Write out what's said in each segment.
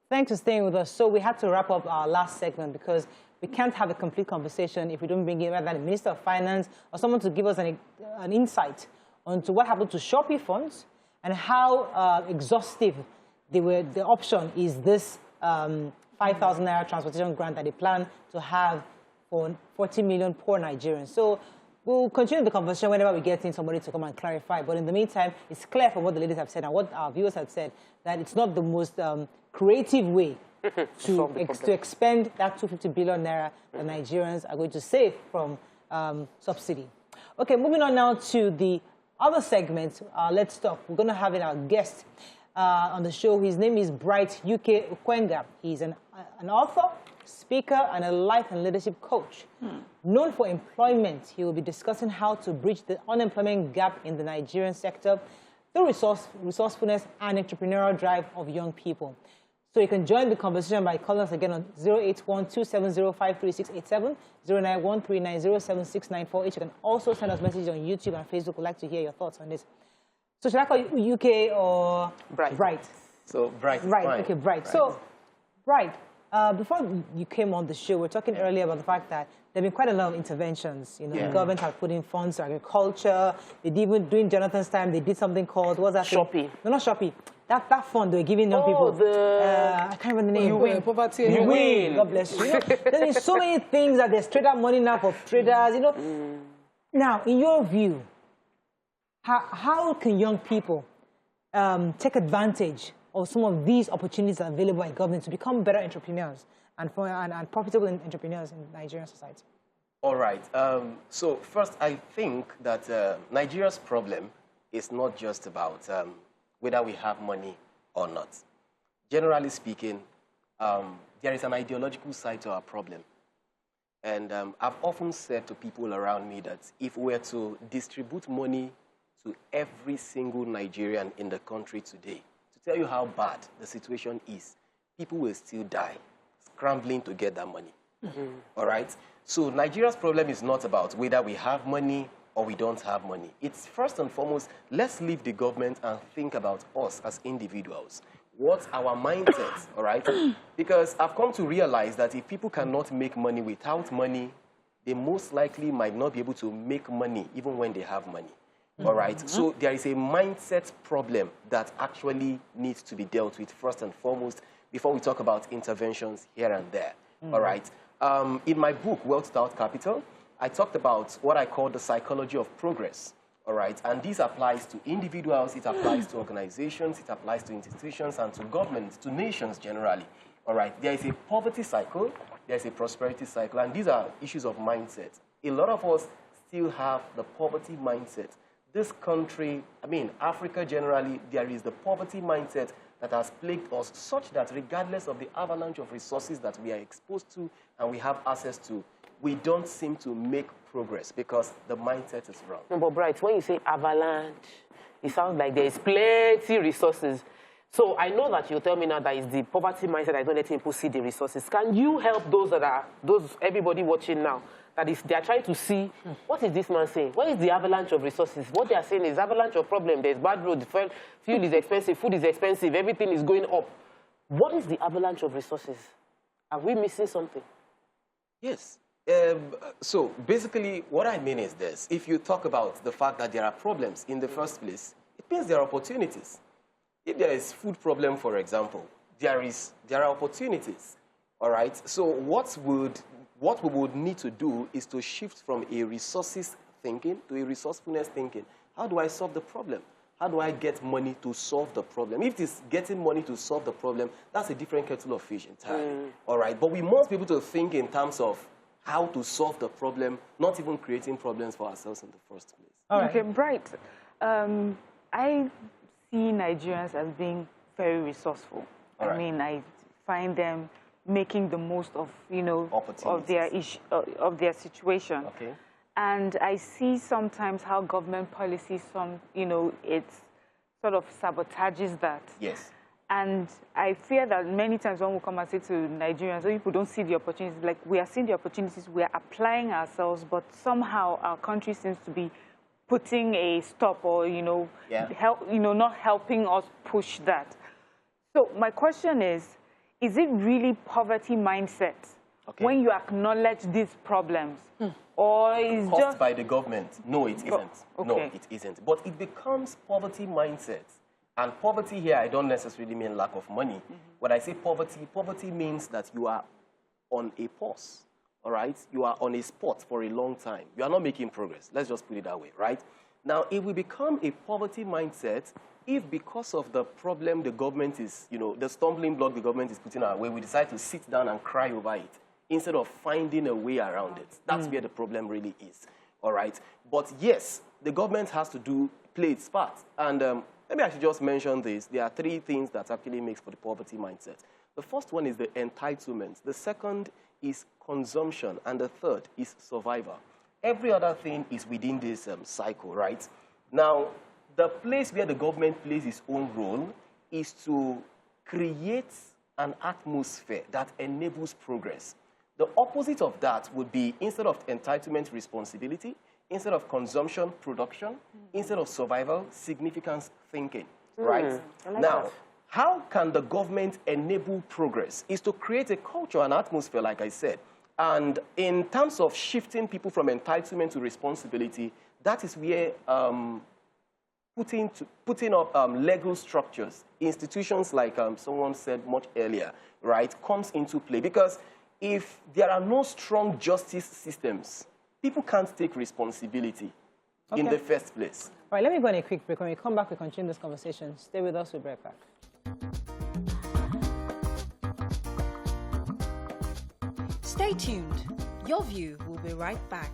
Thanks for staying with us. So we had to wrap up our last segment because we can't have a complete conversation if we don't bring in either the Minister of Finance or someone to give us an insight onto what happened to Shopee funds and how exhaustive the option is this 5,000 naira transportation grant that they plan to have for 40 million poor Nigerians. So we'll continue the conversation whenever we get in somebody to come and clarify. But in the meantime, it's clear from what the ladies have said and what our viewers have said that it's not the most creative way to expend that 250 billion naira that Nigerians are going to save from subsidy. Okay, moving on now to the other segment. Let's talk. We're going to have our guest on the show. His name is Bright Ukwenga. He's an author, speaker, and a life and leadership coach. Known for employment, he will be discussing how to bridge the unemployment gap in the Nigerian sector through resourcefulness and entrepreneurial drive of young people. So you can join the conversation by calling us again on 081-270-53687, 091-390-7694. You can also send us messages on YouTube and Facebook. We'd like to hear your thoughts on this. So should I call you UK or Bright? So Bright. Right, okay, Bright. Right. So, Bright, before you came on the show, we were talking earlier about the fact that there have been quite a lot of interventions. You know, the government has put in funds to agriculture. They did, even during Jonathan's time, they did something called, what's that Shopee. thing? No, not Shopee. That fund they were giving young people. I can't remember the name. You win. Poverty. You win. God bless you. You know, there's so many things that there's trader money now for traders, you know. Now, in your view, how can young people take advantage of some of these opportunities available by government to become better entrepreneurs and profitable entrepreneurs in Nigerian society? All right. So first, I think that Nigeria's problem is not just about whether we have money or not. Generally speaking, there is an ideological side to our problem. And I've often said to people around me that if we were to distribute money to every single Nigerian in the country today, to tell you how bad the situation is, people will still die scrambling to get that money. All right? So Nigeria's problem is not about whether we have money or we don't have money. It's first and foremost, let's leave the government and think about us as individuals. What's our mindset, all right? Because I've come to realize that if people cannot make money without money, they most likely might not be able to make money even when they have money. All right, so there is a mindset problem that actually needs to be dealt with first and foremost before we talk about interventions here and there. All right, in my book, Wealth Without Capital, I talked about what I call the psychology of progress. All right, and this applies to individuals, it applies to organizations, it applies to institutions and to governments, to nations generally. All right, there is a poverty cycle, there is a prosperity cycle, and these are issues of mindset. A lot of us still have the poverty mindset. This country, I mean, Africa generally, there is the poverty mindset that has plagued us such that regardless of the avalanche of resources that we are exposed to and we have access to, we don't seem to make progress because the mindset is wrong. No, but Bright, when you say avalanche, it sounds like there is plenty resources. So I know that you'll tell me now that it's the poverty mindset that is not letting people see the resources. Can you help those that are, everybody watching now, that is, they are trying to see, what is this man saying? What is the avalanche of resources? What they are saying is avalanche of problem. There's bad road, fuel is expensive, food is expensive, everything is going up. What is the avalanche of resources? Are we missing something? Yes. So basically, what I mean is this. If you talk about the fact that there are problems in the first place, it means there are opportunities. If there is food problem, for example, there are opportunities. All right? So what we would need to do is to shift from a resources thinking to a resourcefulness thinking. How do I solve the problem? How do I get money to solve the problem? If it's getting money to solve the problem, that's a different kettle of fish entirely. All right? But we must be able to think in terms of how to solve the problem, not even creating problems for ourselves in the first place. All right. Okay, Bright. I see Nigerians as being very resourceful. I mean, I find them making the most of, you know, of their situation. Okay. And I see sometimes how government policy, it sort of sabotages that. Yes. And I fear that many times when we come and say to Nigerians, oh, people don't see the opportunities, like we are seeing the opportunities, we are applying ourselves, but somehow our country seems to be putting a stop or, not helping us push that. So my question is, is it really poverty mindset when you acknowledge these problems? Or is caused just by the government? No, it isn't. Okay. No, it isn't. But it becomes poverty mindset. And poverty here, I don't necessarily mean lack of money. When I say poverty, poverty means that you are on a pause, all right? You are on a spot for a long time. You are not making progress. Let's just put it that way, right? Now, it will become a poverty mindset if because of the problem the government is, the stumbling block the government is putting our way, we decide to sit down and cry over it instead of finding a way around it. That's where the problem really is, all right? But yes, the government has to play its part. And maybe I should just mention this. There are 3 things that actually makes for the poverty mindset. The first one is the entitlement. The second is consumption. And the third is survival. Every other thing is within this cycle, right? Now, the place where the government plays its own role is to create an atmosphere that enables progress. The opposite of that would be, instead of entitlement, responsibility, instead of consumption, production, instead of survival, significance thinking, right? Now, how can the government enable progress? Is to create a culture, an atmosphere, like I said. And in terms of shifting people from entitlement to responsibility, that is where putting up legal structures, institutions like someone said much earlier, right, comes into play. Because if there are no strong justice systems, people can't take responsibility in the first place. All right, let me go on a quick break. When we come back, we continue this conversation. Stay with us. We'll be right back. Stay tuned. Your View will be right back.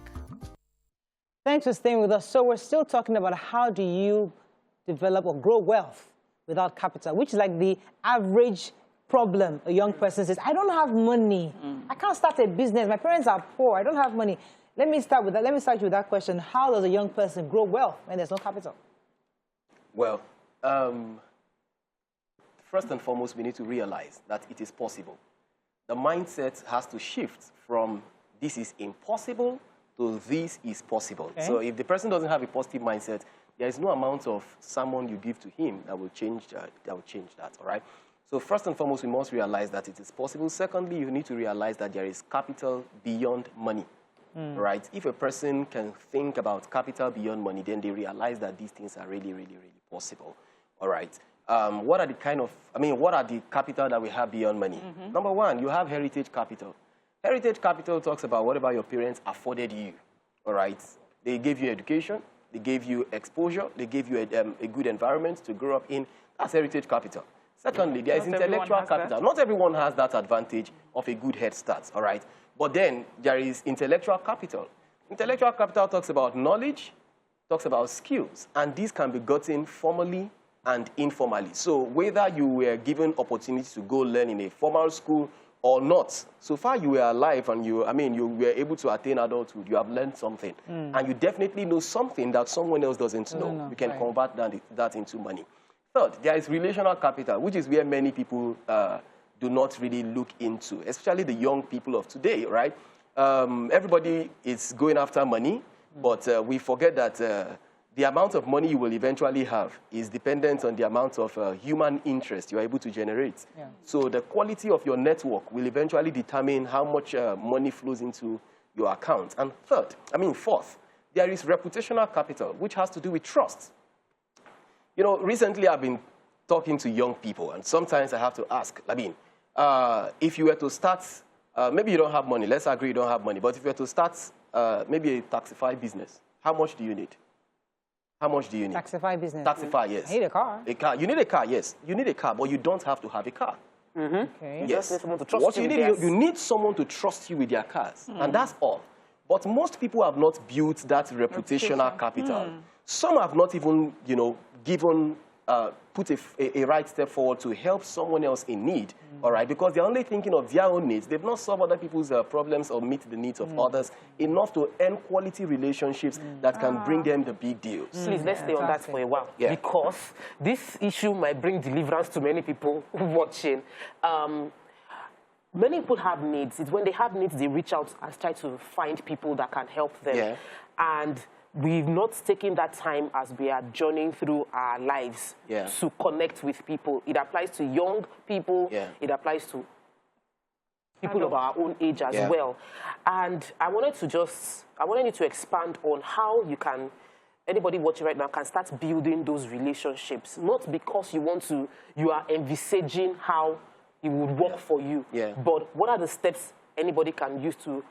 Thanks for staying with us. So we're still talking about how do you develop or grow wealth without capital, which is like the average problem a young person says, I don't have money. I can't start a business. My parents are poor. I don't have money. Let me start with that. Let me start with that question. How does a young person grow wealth when there's no capital? Well, first and foremost, we need to realize that it is possible. The mindset has to shift from this is impossible to this is possible. Okay. So if the person doesn't have a positive mindset, there is no amount of sermon you give to him that will change that, all right? So first and foremost, we must realize that it is possible. Secondly, you need to realize that there is capital beyond money, right? If a person can think about capital beyond money, then they realize that these things are really, really, really possible, all right? What are the capital that we have beyond money? Number one, you have heritage capital. Heritage capital talks about whatever your parents afforded you, all right? They gave you education, they gave you exposure, they gave you a good environment to grow up in. That's heritage capital. Secondly, there is intellectual capital. Not everyone has that advantage of a good head start, all right? But then there is intellectual capital. Intellectual capital talks about knowledge, talks about skills, and these can be gotten formally and informally. So whether you were given opportunity to go learn in a formal school or not, so far you were alive and you were able to attain adulthood, you have learned something. And you definitely know something that someone else doesn't know. You can convert that into money. Third, there is relational capital, which is where many people do not really look into, especially the young people of today, right? Everybody is going after money, but we forget that the amount of money you will eventually have is dependent on the amount of human interest you are able to generate. Yeah. So the quality of your network will eventually determine how much money flows into your account. And fourth, there is reputational capital, which has to do with trust. You know, recently I've been talking to young people, and sometimes I have to ask, if you were to start, maybe you don't have money, let's agree you don't have money, but if you were to start maybe a taxify business, how much do you need? How much do you need? Taxify business. Taxify, yes. I need a car. A car. You need a car, yes. You need a car, but you don't have to have a car. Okay. Yes. You need someone to trust what you need, you need someone to trust you with their cars, and that's all. But most people have not built that reputational capital. Some have not even, put a right step forward to help someone else in need, all right? Because they're only thinking of their own needs. They've not solved other people's problems or meet the needs of others enough to earn quality relationships that can bring them the big deals. Please, let's stay on that for a while. Yeah. Because this issue might bring deliverance to many people watching. Many people have needs. It's when they have needs, they reach out and try to find people that can help them. Yeah. And we've not taken that time as we are journeying through our lives to connect with people. It applies to young people. It applies to people of our own age as well. And I wanted you to expand on how you can, anybody watching right now can start building those relationships, not because you are envisaging how it would work for you, but what are the steps anybody can use to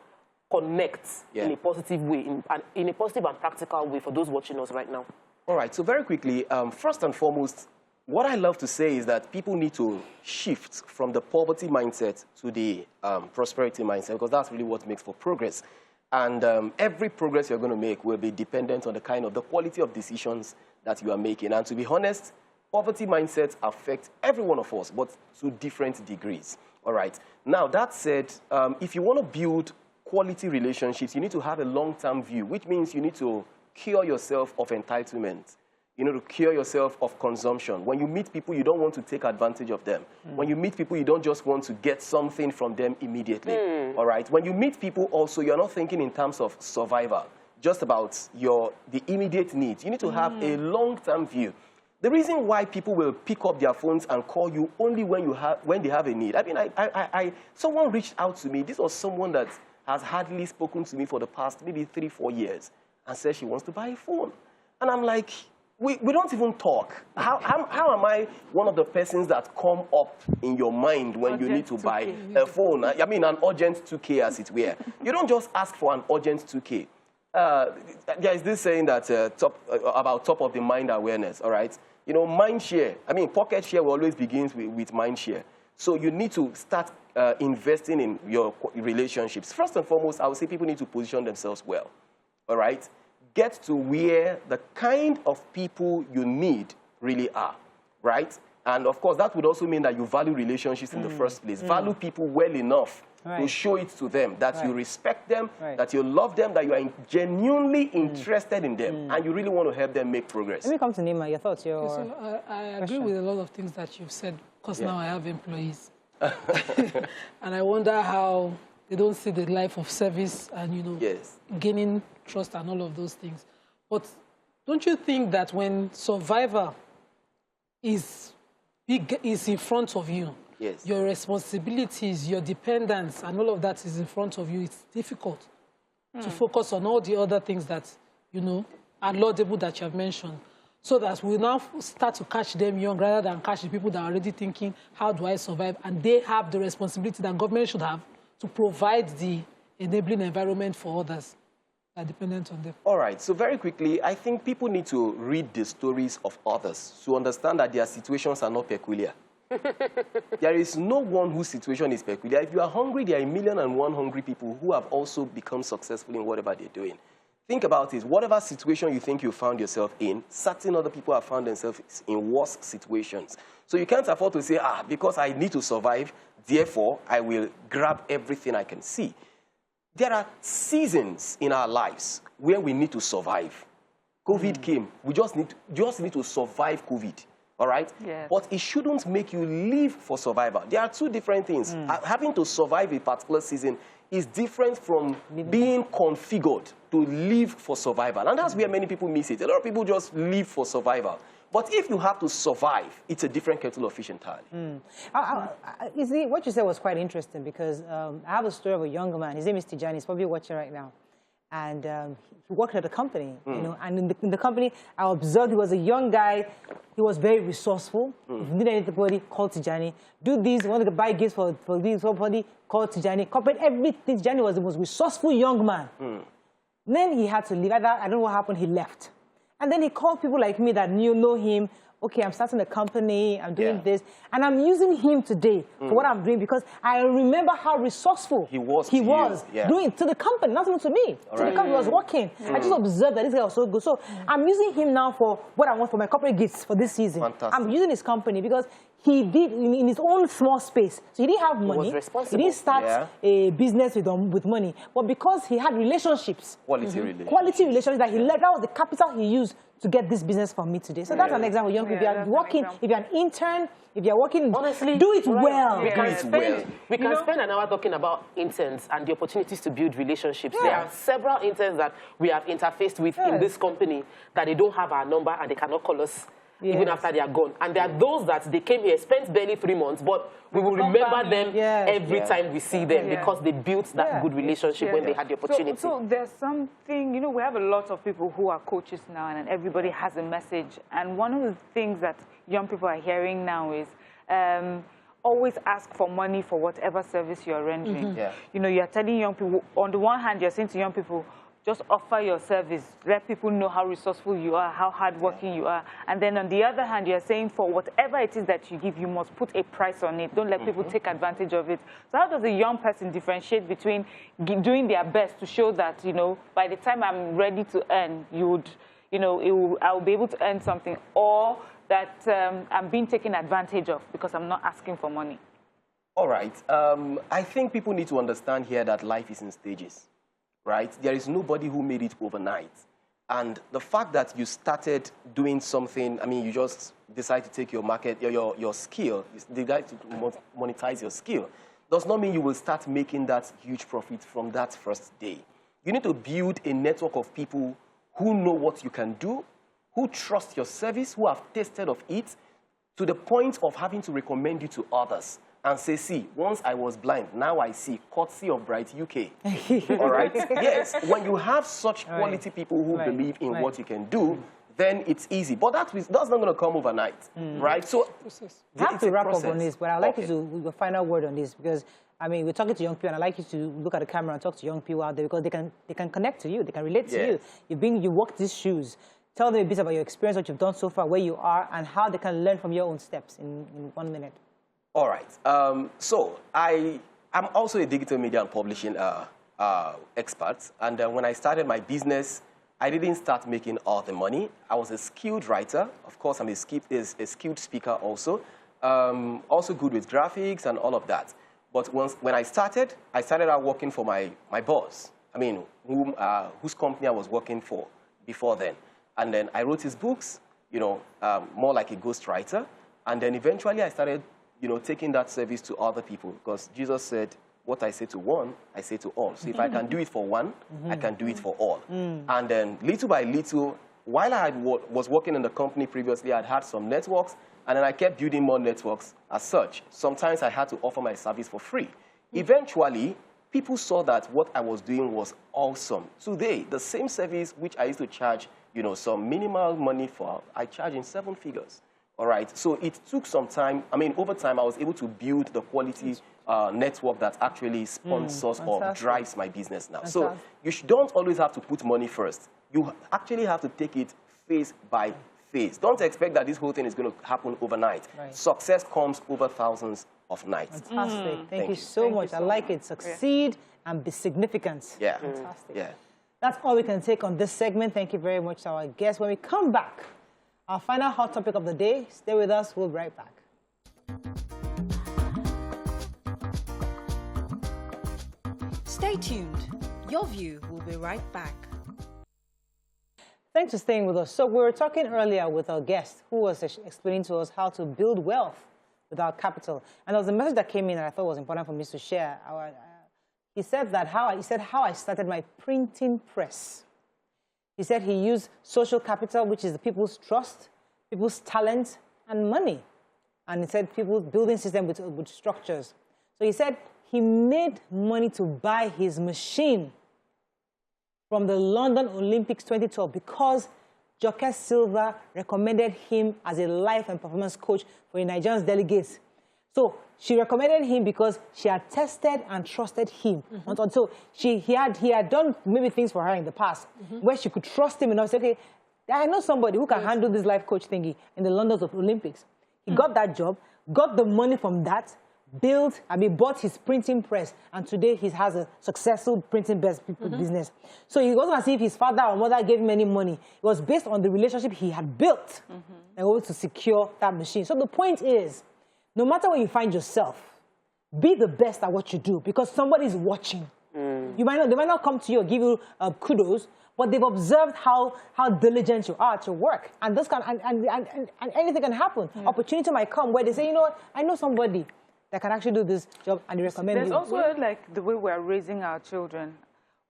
connect in a positive way, in a positive and practical way for those watching us right now? All right, so very quickly, first and foremost, what I love to say is that people need to shift from the poverty mindset to the prosperity mindset, because that's really what makes for progress. And every progress you're going to make will be dependent on the quality of decisions that you are making. And to be honest, poverty mindsets affect every one of us, but to different degrees. All right. Now, that said, if you want to build quality relationships, you need to have a long-term view, which means you need to cure yourself of entitlement. You know, to cure yourself of consumption. When you meet people, you don't want to take advantage of them. When you meet people, you don't just want to get something from them immediately. All right? When you meet people also, you're not thinking in terms of survival, just about the immediate needs. You need to have a long-term view. The reason why people will pick up their phones and call you only when they have a need. I mean, someone reached out to me. This was someone that has hardly spoken to me for the past maybe 3-4 years and said she wants to buy a phone. And I'm like, we don't even talk. How am I one of the persons that come up in your mind when you need to buy a phone? I mean, an urgent 2K, as it were. You don't just ask for an urgent 2K. There is this saying that about top of the mind awareness, all right? You know, mind share. I mean, pocket share will always begins with mind share. So you need to start investing in your relationships. First and foremost, I would say people need to position themselves well, all right? Get to where the kind of people you need really are, right? And of course, that would also mean that you value relationships in the first place. Value people well enough to show it to them, that you respect them, that you love them, that you are genuinely interested in them, and you really want to help them make progress. Let me come to Nima. Your thoughts, Okay, so I agree with a lot of things that you've said, because now I have employees. And I wonder how they don't see the life of service and, you know, gaining trust and all of those things. But don't you think that when survival is in front of you, your responsibilities, your dependence, and all of that is in front of you, it's difficult to focus on all the other things that, you know, are laudable that you have mentioned, so that we now start to catch them young rather than catch the people that are already thinking, how do I survive? And they have the responsibility that government should have to provide the enabling environment for others that are dependent on them. All right, so very quickly, I think people need to read the stories of others to understand that their situations are not peculiar. There is no one whose situation is peculiar. If you are hungry, there are 1,000,001 hungry people who have also become successful in whatever they're doing. Think about it. Whatever situation you think you found yourself in, certain other people have found themselves in worse situations. So you can't afford to say, because I need to survive, therefore I will grab everything I can see. There are seasons in our lives where we need to survive. COVID came. We just need to survive COVID. All right? Yes. But it shouldn't make you live for survival. There are two different things. Having to survive a particular season is different from being configured to live for survival. And that's where many people miss it. A lot of people just live for survival. But if you have to survive, it's a different kettle of fish entirely. You see, what you said was quite interesting, because I have a story of a young man. His name is Tijani. He's probably watching right now. And he worked at a company, you know, and in the company, I observed he was a young guy. He was very resourceful. If you need anybody, call Tijani. Do this, wanted to buy gifts for this, somebody, call Tijani. Corporate, everything. Tijani was the most resourceful young man. Then he had to leave. I don't know what happened. He left. And then he called people like me that know him. Okay, I'm starting a company, I'm doing this. And I'm using him today for what I'm doing, because I remember how resourceful he was doing to the company, not even to me. To the company, he was working. I just observed that this guy was so good. So I'm using him now for what I want for my corporate gifts for this season. Fantastic. I'm using his company because he did in his own small space. So he didn't have money. He was responsible. He didn't start a business with money. But because he had relationships, Quality relationships. Quality relationships that he led, that was the capital he used to get this business from me today. So that's an example. Young people, if you're working, if you're an intern, if you're working, honestly, do it well. We can spend an hour talking about interns and the opportunities to build relationships. There are several interns that we have interfaced with in this company that they don't have our number and they cannot call us even after they are gone. And there are those that they came here, spent barely 3 months, but we will remember them every time we see them because they built that good relationship when they had the opportunity. So there's something, you know, we have a lot of people who are coaches now and everybody has a message. And one of the things that young people are hearing now is always ask for money for whatever service you're rendering. You know, you're telling young people, on the one hand, you're saying to young people, just offer your service. Let people know how resourceful you are, how hardworking you are. And then on the other hand, you're saying for whatever it is that you give, you must put a price on it. Don't let people take advantage of it. So how does a young person differentiate between doing their best to show that, you know, by the time I'm ready to earn, I'll be able to earn something, or that I'm being taken advantage of because I'm not asking for money? All right. I think people need to understand here that life is in stages. Right? There is nobody who made it overnight. And the fact that you started doing something, I mean, you just decide to take your your skill, you decide to monetize your skill, does not mean you will start making that huge profit from that first day. You need to build a network of people who know what you can do, who trust your service, who have tasted of it, to the point of having to recommend you to others. And say, see, once I was blind, now I see, courtesy of Bright UK. All right? Yes, when you have such quality people who believe in what you can do, then it's easy. But that's not going to come overnight, right? So I have to wrap up on this, but I'd like you to give a final word on this, because, I mean, we're talking to young people, and I'd like you to look at the camera and talk to young people out there, because they can connect to you, they can relate to you. You walk these shoes. Tell them a bit about your experience, what you've done so far, where you are, and how they can learn from your own steps in 1 minute. All right. So I'm also a digital media and publishing expert. And when I started my business, I didn't start making all the money. I was a skilled writer. Of course, I'm a skilled speaker also. Also good with graphics and all of that. But when I started out working for my boss. I mean, whose company I was working for before then. And then I wrote his books, you know, more like a ghostwriter. And then eventually I started taking that service to other people, because Jesus said, what I say to one, I say to all. So if I can do it for one, I can do it for all. And then little by little, while I was working in the company previously, I'd had some networks, and then I kept building more networks as such. Sometimes I had to offer my service for free. Eventually, people saw that what I was doing was awesome. Today, the same service which I used to charge, some minimal money for, I charge in 7 figures. All right, so it took some time. I mean, over time, I was able to build the quality network that actually sponsors or drives my business now. So you don't always have to put money first. You actually have to take it phase by phase. Don't expect that this whole thing is going to happen overnight. Right. Success comes over thousands of nights. Fantastic. Thank you so much. I like it. Succeed and be significant. Yeah. Fantastic. Yeah. That's all we can take on this segment. Thank you very much to our guests. When we come back, our final hot topic of the day. Stay with us. We'll be right back. Stay tuned. Your View will be right back. Thanks for staying with us. So we were talking earlier with our guest who was explaining to us how to build wealth without capital. And there was a message that came in that I thought was important for me to share. He said how I started my printing press. He said he used social capital, which is the people's trust, people's talent, and money. And he said people's building system with structures. So he said he made money to buy his machine from the London Olympics 2012 because Joke Silva recommended him as a life and performance coach for the Nigerian delegates. So she recommended him because she had tested and trusted him. So he had done maybe things for her in the past where she could trust him enough to say, okay, I know somebody who can handle this life coach thingy in the London Olympics. He got that job, got the money from that, bought his printing press, and today he has a successful printing business. So it wasn't as if his father or mother gave him any money. It was based on the relationship he had built in order to secure that machine. So the point is, no matter where you find yourself, be the best at what you do because somebody is watching. They might not come to you or give you kudos, but they've observed how diligent you are at your work. And this and anything can happen. Opportunity might come where they say, you know what, I know somebody that can actually do this job, and they recommend you. There's also like the way we're raising our children,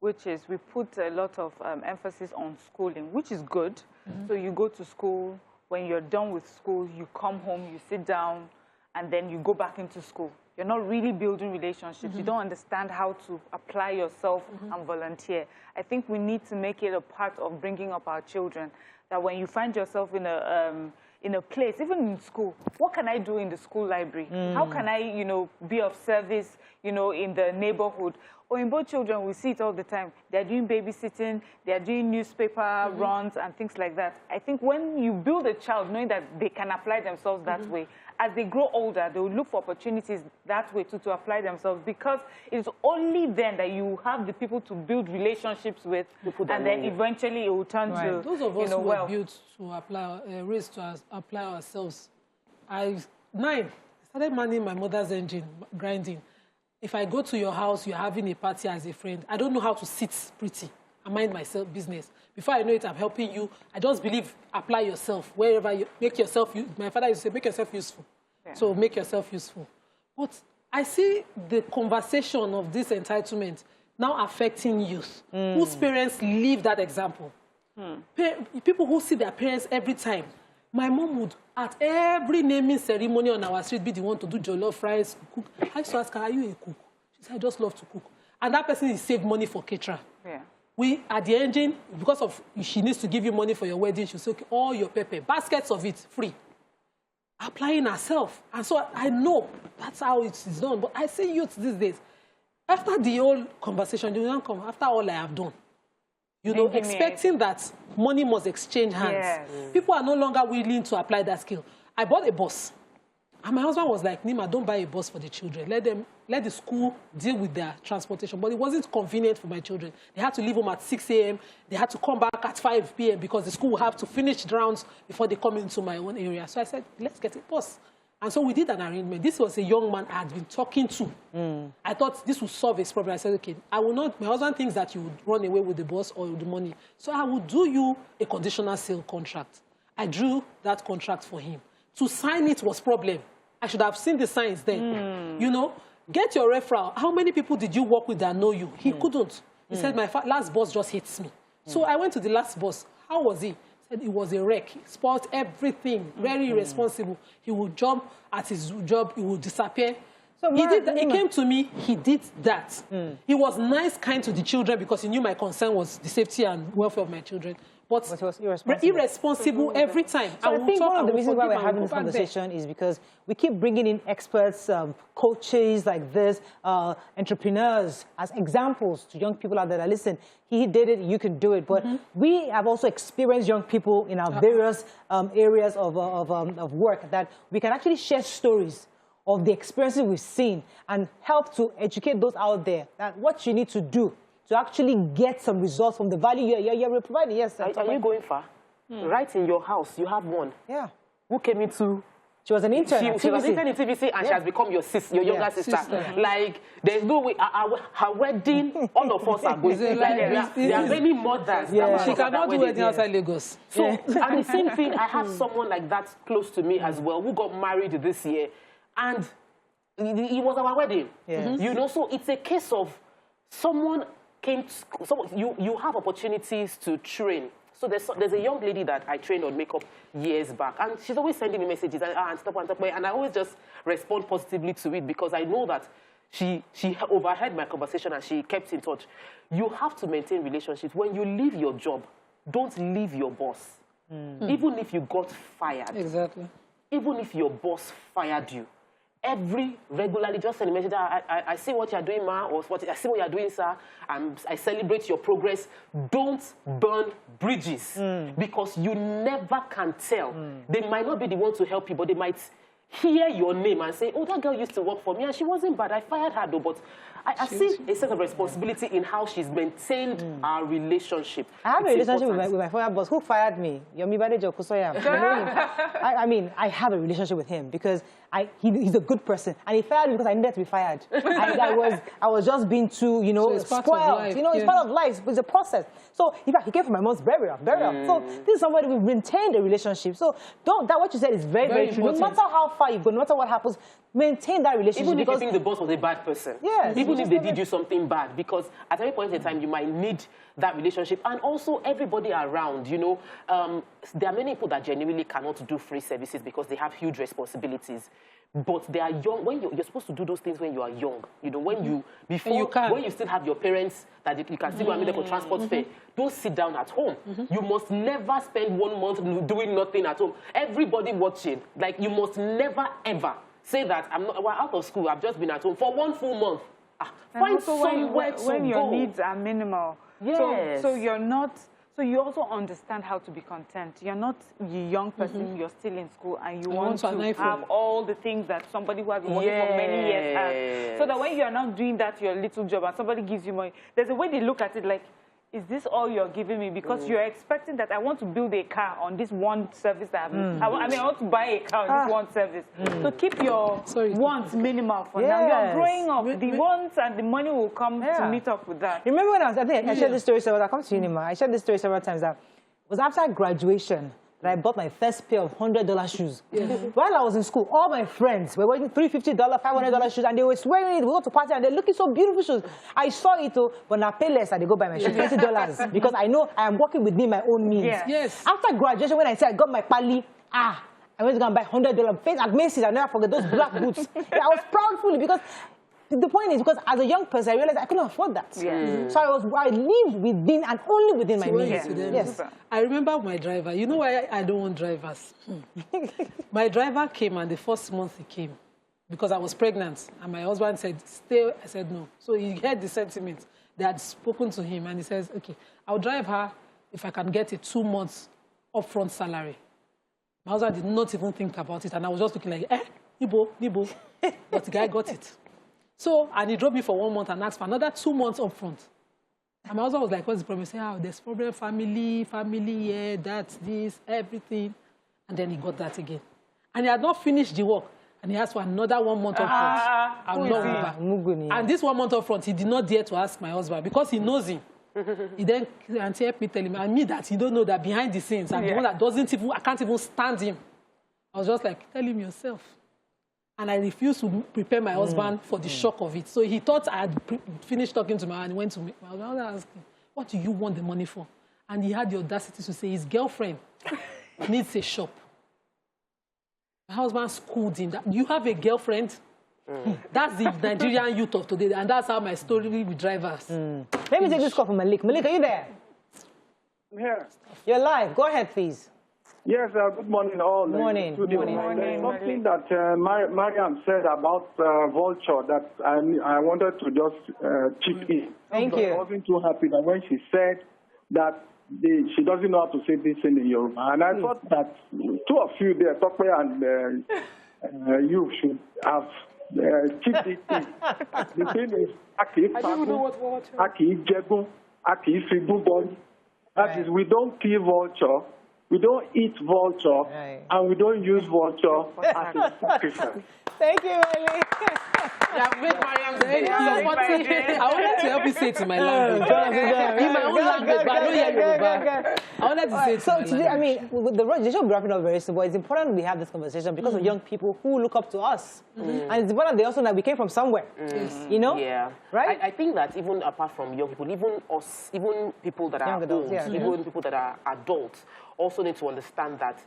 which is we put a lot of emphasis on schooling, which is good. So you go to school, when you're done with school, you come home, you sit down, and then you go back into school. You're not really building relationships. You don't understand how to apply yourself and volunteer. I think we need to make it a part of bringing up our children, that when you find yourself in a place, even in school, what can I do in the school library? How can I, you know, be of service, you know, in the neighborhood? Or in both children, we see it all the time. They're doing babysitting, they're doing newspaper runs and things like that. I think when you build a child knowing that they can apply themselves that way, as they grow older, they will look for opportunities that way too, to apply themselves, because it's only then that you have the people to build relationships with, and then eventually it will turn to, those of us who are built to apply, raised to apply ourselves. I started managing my mother's engine, grinding. If I go to your house, you're having a party as a friend, I don't know how to sit pretty and mind myself business. Before I know it, I'm helping you. I just believe apply yourself wherever you make yourself. My father used to say, make yourself useful. So make yourself useful. But I see the conversation of this entitlement now affecting youth, whose parents live that example. People who see their parents every time. My mom would, at every naming ceremony on our street, be the one to do jollof rice, cook. I used to ask her, are you a cook? She said, I just love to cook. And that person is saved money for caterer. We, at the engine, because of she needs to give you money for your wedding, she'll say, okay, all your pepper, baskets of it, free. Applying herself. And so I know that's how it is done. But I see youth these days, after the whole conversation, you don't come, after all I have done, you know, expecting that money must exchange hands. People are no longer willing to apply that skill. I bought a bus. And my husband was like, Nima, don't buy a bus for the children. Let the school deal with their transportation. But it wasn't convenient for my children. They had to leave home at 6 a.m. They had to come back at 5 p.m. because the school will have to finish rounds before they come into my own area. So I said, let's get a bus. And so we did an arrangement. This was a young man I had been talking to. I thought this would solve his problem. I said, okay, I will not, my husband thinks that you would run away with the bus or the money. So I will do you a conditional sale contract. I drew that contract for him. To sign it was problem. I should have seen the signs then. You know, get your referral. How many people did you work with that know you? He couldn't. He said, my last boss just hates me. So I went to the last boss. How was he? He said it was a wreck. He spoiled everything. Very irresponsible. He would jump at his job. He would disappear. So he did that. He came to me. He did that. He was nice, kind to the children because he knew my concern was the safety and welfare of my children. But it was irresponsible every time. So I think one of the reasons why we're having this conversation is because we keep bringing in experts, coaches like this, entrepreneurs as examples to young people out there that listen, he did it, you can do it. But we have also experienced young people in our various areas of work that we can actually share stories of the experiences we've seen and help to educate those out there that what you need to do to actually get some results from the value you're providing. Yes, are you going far? Right in your house, you have one. Yeah. Who came into... She was an intern. She was an intern in TVC, and she has become your younger sister. Like, there's no way. Her wedding, all of us are going. There are many mothers. She cannot do wedding outside Lagos. So, and the same thing, I have someone like that close to me as well, who got married this year, and it was our wedding. You know, so it's a case of someone came to, you have opportunities to train. So there's a young lady that I trained on makeup years back, and she's always sending me messages and stuff, and I always just respond positively to it because I know that she overheard my conversation and she kept in touch. You have to maintain relationships. When you leave your job, don't leave your boss. Even if you got fired. Exactly. Even if your boss fired you. Regularly, just send a message. I see what you're doing, ma, or I see what you're doing, sir. I celebrate your progress. Don't burn bridges because you never can tell. They might not be the one to help you, but they might hear your name and say, oh, that girl used to work for me and she wasn't bad. I fired her though, but I see a sense of responsibility in how she's maintained our relationship. I have a relationship with my former boss who fired me. I mean, I have a relationship with him because he's a good person. And he fired me because I needed to be fired. I was just being too, you know, so spoiled. You know, it's part of life. It's a process. So, in fact, he came from my mom's burial. So, this is somebody we've maintained a relationship. So, what you said is very, very true. No matter how far you go, no matter what happens, maintain that relationship. Even if you think the boss was a bad person. Yes. Even if they did you something bad. Because at any point in time, you might need that relationship. And also, everybody around, you know, there are many people that genuinely cannot do free services because they have huge responsibilities. But they are young. When you're supposed to do those things when you are young. You know, when you when you still have your parents that you can still go and meet them for transport fare. Don't sit down at home. You must never spend 1 month doing nothing at home. Everybody watching, like you must never ever say that we're out of school. I've just been at home for 1 full month. Find somewhere to when your go. needs are minimal. Yes. So you're not. So you also understand how to be content. You're not a young person, you're still in school, and you want to have all the things that somebody who has been working for many years has. So that when you're not doing that, your little job, and somebody gives you money, there's a way they look at it like, is this all you're giving me? Because you're expecting that I want to build a car on this one service that I want to buy a car on this one service. So keep your wants minimal for now. You're growing up. The wants and the money will come to meet up with that. Remember when I shared this story several times. I come to Unima. I shared this story several times. That it was after graduation that I bought my first pair of $100 shoes. While I was in school, all my friends were wearing $350, $500 shoes, and they were swearing it. We go to party and they're looking so beautiful shoes. I saw it, but now pay less and they go buy my shoes, $20, because I know I am working within my own means. After graduation, when I said I got my pali, I went to go and buy $100 face at Macy's. I never forget those black boots. I was proud fully because. The point is, because as a young person, I realized I couldn't afford that. So I lived within and only within my means. Yes. I remember my driver. You know why I don't want drivers? My driver came, and the first month he came, because I was pregnant, and my husband said, stay. I said no. So he heard the sentiment. They had spoken to him, and he says, okay, I'll drive her if I can get a 2 months upfront salary. My husband did not even think about it, and I was just looking like, Nibo. But the guy got it. So, and he drove me for 1 month and asked for another 2 months up front. And my husband was like, what's the problem? I said, there's problem, family, that's this, everything. And then he got that again. And he had not finished the work. And he asked for another 1 month up front. And this 1 month up front, he did not dare to ask my husband because he knows him. He then helped me tell him, and me that he don't know that behind the scenes, I'm the one that I can't even stand him. I was just like, tell him yourself. And I refused to prepare my husband for the shock of it. So he thought I had finished talking to me, and he went to me. My husband asked him, what do you want the money for? And he had the audacity to say his girlfriend needs a shop. My husband schooled him. That, you have a girlfriend? That's the Nigerian youth of today, and that's how my story with drivers. Let me take this call from Malik. Malik, are you there? I'm here. You're live. Go ahead, please. Yes, good morning all. Good morning. Something that Mariam said about vulture that I wanted to just chip in. Thank you. I wasn't too happy that when she said that she doesn't know how to say this in Yoruba. And I thought that two of you there, Tokwe and you, should have chipped it in. The thing is, Aki Jegun, Aki Fibuboy. That is, we don't kill vulture. We don't eat vulture, and we don't use vulture as a sacrifice. Thank you, Malik. I wanted to help you say it in my language. In my own language, but I don't hear Yoruba. I wanted to say it so today, I mean, the show wrapping up very simple. It's important we have this conversation because of young people who look up to us. And it's important they also know we came from somewhere. You know? Yeah. Right? I think that even apart from young people, even us, even people that are old, even people that are adults, also need to understand that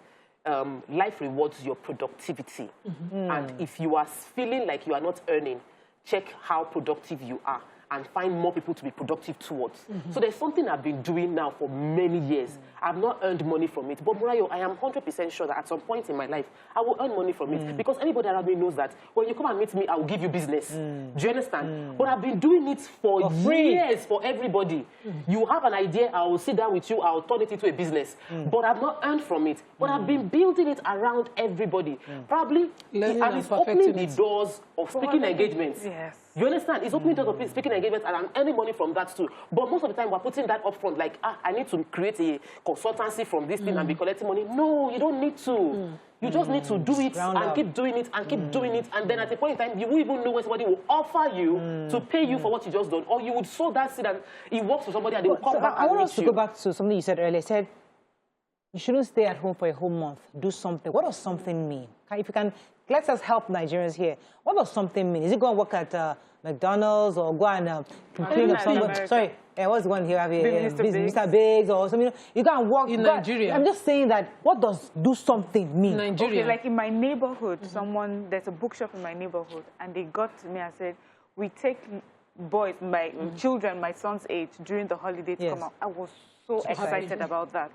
life rewards your productivity. And if you are feeling like you are not earning, check how productive you are and find more people to be productive towards. So there's something I've been doing now for many years. I've not earned money from it. But Murayo, I am 100% sure that at some point in my life, I will earn money from it. Because anybody around me knows that when you come and meet me, I will give you business. Do you understand? But I've been doing it for years for everybody. You have an idea, I will sit down with you, I will turn it into a business. But I've not earned from it. But I've been building it around everybody. Probably, and it's opening the doors of speaking engagements. Yes. You understand? It's opening doors of speaking engagements, and I'm earning money from that too. But most of the time, we're putting that up front, like, I need to create a consultancy from this thing and be collecting money. No, you don't need to. You just need to do it and keep doing it and keep doing it. And then at a point in time, you won't even know when somebody will offer you to pay you for what you just done. Or you would sow that seed and it works for somebody and they will come back and I want us to go back to something you said earlier. You said, you shouldn't stay at home for a whole month. Do something. What does something mean? If you can, let us help Nigerians here. What does something mean? Is it go and work at McDonald's or go and clean up somewhere? Sorry, what's the one here? Mr. Biggs or something. You go and work in Nigeria. I'm just saying that. What does do something mean? Nigeria. Okay, like in my neighborhood, there's a bookshop in my neighborhood, and they got to me and said, we take boys, my children, my son's age, during the holiday to come out. I was so excited about that.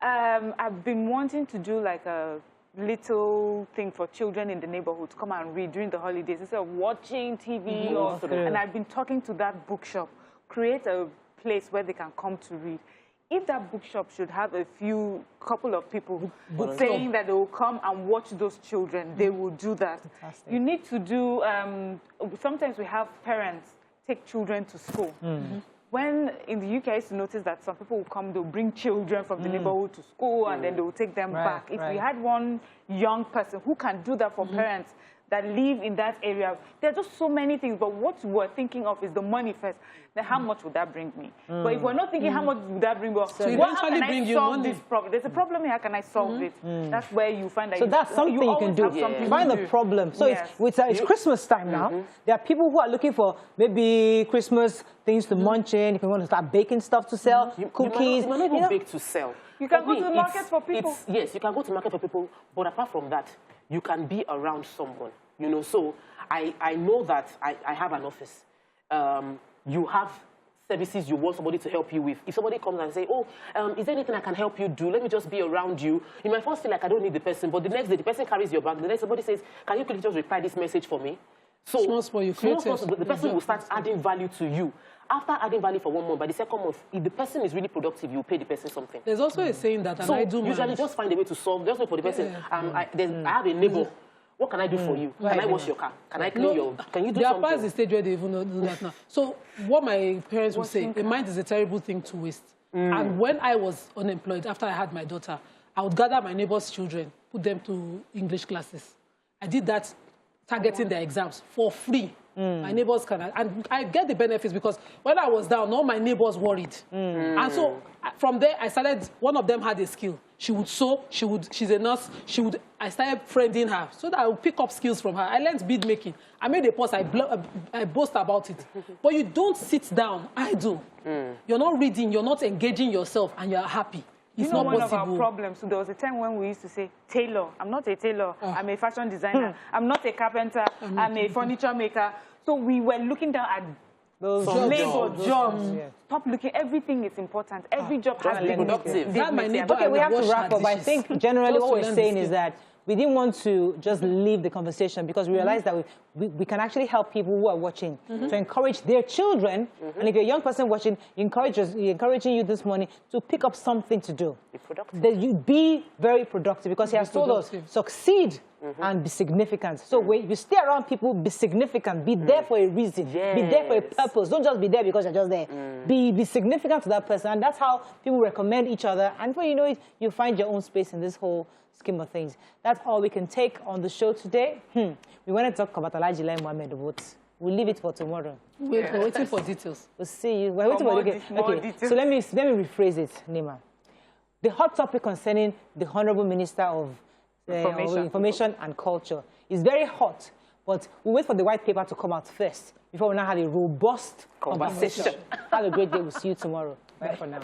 I've been wanting to do like a little thing for children in the neighborhood to come and read during the holidays instead of watching TV. And I've been talking to that bookshop, create a place where they can come to read. If that bookshop should have a couple of people saying that they will come and watch those children, they will do that. Fantastic. You need to do, sometimes we have parents take children to school. When in the UK, I used to notice that some people will come, they'll bring children from the neighborhood to school, and then they will take them back. If we had one young person who can do that for parents that live in that area, there are just so many things. But what we're thinking of is the money first. Then how much would that bring me? But if we're not thinking how much would that bring me, how can I solve this problem? There's a problem here, how can I solve it? That's where you find that. So that's something you can do. Find the problem. So it's Christmas time now. There are people who are looking for maybe Christmas things to munch in. If you want to start baking stuff to sell, cookies. You might not even bake to sell. You can go to the market for people. Yes, you can go to the market for people. But apart from that, you can be around someone. So I know that I have an office. You have services you want somebody to help you with. If somebody comes and say, is there anything I can help you do? Let me just be around you. You might first feel like I don't need the person, but the next day the person carries your bag. The next somebody says, can you please just reply this message for me? So the person will start adding value to you. After adding value for 1 month, by the second month, if the person is really productive, you pay the person something. There's also a saying that, and I do usually just find a way to solve. Just for the person. I have a neighbor. What can I do for you? Can I wash your car? Can I clean your... Can you do something? They are past the stage where they even do that now. So what my parents would say, a mind is a terrible thing to waste. And when I was unemployed, after I had my daughter, I would gather my neighbor's children, put them to English classes. I did that, targeting their exams for free. My neighbors can, and I get the benefits because when I was down, all my neighbors worried. And so from there, I started, one of them had a skill. She would sew, she's a nurse, I started friending her so that I would pick up skills from her. I learned bead making. I made a post, I boast about it. But you don't sit down idle. You're not reading, you're not engaging yourself, and you're happy. It's not one possible. of our problems. So there was a time when we used to say, tailor. I'm not a tailor. I'm a fashion designer. I'm not a carpenter. I'm a furniture maker. So we were looking down at those labor jobs. Stop looking. Everything is important. Every job has to be productive. Okay, we have to wrap up. I think generally what we're saying is that we didn't want to just leave the conversation because we realized that we can actually help people who are watching to encourage their children. And if you're a young person watching, encouraging you this morning to pick up something to do. Be productive. That you be very productive because he has told us, succeed and be significant. So when you stay around people, be significant. Be there for a reason. Be there for a purpose. Don't just be there because you're just there. Be significant to that person. And that's how people recommend each other. And before you know it, you find your own space in this whole scheme of things. That's all we can take on the show today. We want to talk about Alhaji Lai Mohammed, but we'll leave it for tomorrow. We're waiting for details. We'll see you. We're waiting for details. Okay, so let me rephrase it, Nima. The hot topic concerning the Honorable Minister of Information and Culture is very hot, but we'll wait for the white paper to come out first before we now have a robust conversation. Have a great day. We'll see you tomorrow. Bye for now.